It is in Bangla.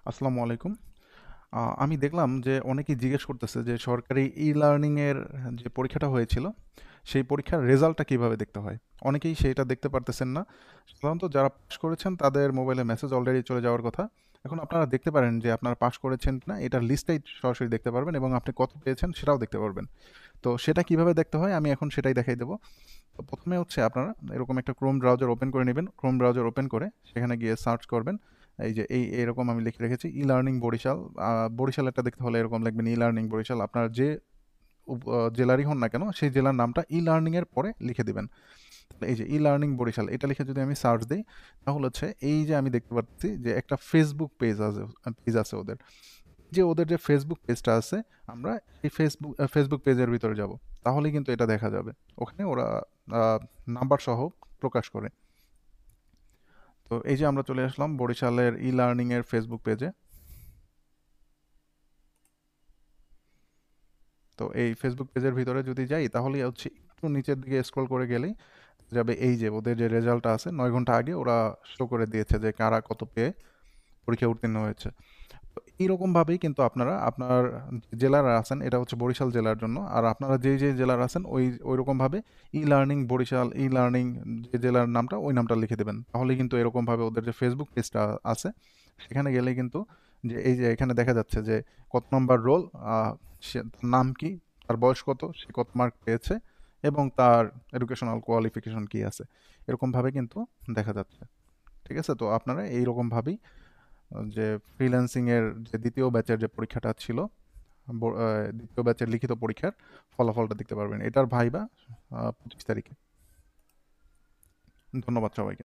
আসসালামু আলাইকুম। আমি দেখলাম যে অনেকেই জিজ্ঞেস করতেছে যে সরকারি ই-লার্নিং এর যে পরীক্ষাটা হয়েছিল, সেই পরীক্ষার রেজাল্টটা কিভাবে দেখতে হয়? অনেকেই সেইটা দেখতে পারতেছেন না। সাধারণত যারা পাস করেছেন তাদের মোবাইলে মেসেজ অলরেডি চলে যাওয়ার কথা। এখন আপনারা দেখতে পারেন যে আপনারা পাস করেছেন কিনা এটার লিস্টটাই সরাসরি দেখতে পারবেন এবং আপনি কত পেয়েছেন সেটাও দেখতে পারবেন। তো সেটা কিভাবে দেখতে হয় আমি এখন সেটাই দেখাই দেবো। তো প্রথমে হচ্ছে আপনারা এরকম একটা ক্রোম ব্রাউজার ওপেন করে নেবেন। ক্রোম ব্রাউজার ওপেন করে সেখানে গিয়ে সার্চ করবেন। এই যে এরকম আমি লিখে রেখেছি ই লার্নিং বরিশাল। বরিশালেরটা দেখতে হলে এরকম লিখবেন ই লার্নিং বরিশাল। আপনার যে জেলারই হন না কেন সেই জেলার নামটা ই লার্নিং এর পরে লিখে দিবেন। তাহলে এই যে ই লার্নিং বরিশাল এটা লিখে যদি আমি সার্চ দিই, তাহলে হচ্ছে এই যে আমি দেখতে পাচ্ছি যে একটা ফেসবুক পেজ আছে ওদের। যে ওদের যে ফেসবুক পেজটা আছে, আমরা এই ফেসবুক পেজের ভিতরে যাব, তাহলেই কিন্তু এটা দেখা যাবে। ওখানে ওরা নাম্বার সহ প্রকাশ করে। তো এই যে আমরা চলে আসলাম বরিশালের ই লার্নিং এর ফেসবুক পেজে। তো এই ফেসবুক পেজের ভিতরে যদি যাই তাহলে হচ্ছে একটু নিচের দিকে স্ক্রল করে গেলেই যাবে এই যে ওদের যে রেজাল্টটা আছে 9 ঘন্টা আগে ওরা শো করে দিয়েছে যে কারা কত পেয়ে পরীক্ষায় উত্তীর্ণ হয়েছে। তো এইরকম ভাবেই কিন্তু আপনারা আপনার যে জেলার আছেন, এটা হচ্ছে বরিশাল জেলার জন্য, আর আপনারা যে জেলার আছেন ওই রকম ভাবে e learning Barishal e learning যে জেলার নামটা ওই নামটা লিখে দেবেন, তাহলে কিন্তু এরকম ভাবে ওদের যে ফেসবুক পেজটা আছে সেখানে গেলে কিন্তু যে এই যে এখানে দেখা যাচ্ছে যে কত নম্বর রোল, সে তার নাম কি, তার বয়স কত, সে কত মার্ক পেয়েছে এবং তার এডুকেশনাল কোয়ালিফিকেশন কি আছে, এরকম ভাবে কিন্তু দেখা যাচ্ছে। ঠিক আছে, তো আপনারা এইরকম ভাবেই যে ফ্রিল্যান্সিং এর যে দ্বিতীয় ব্যাচের যে পরীক্ষাটা ছিল, দ্বিতীয় ব্যাচের লিখিত পরীক্ষার ফলাফলটা দেখতে পারবেন। এটার ভাইবা 25 তারিখে। ধন্যবাদ সবাইকে।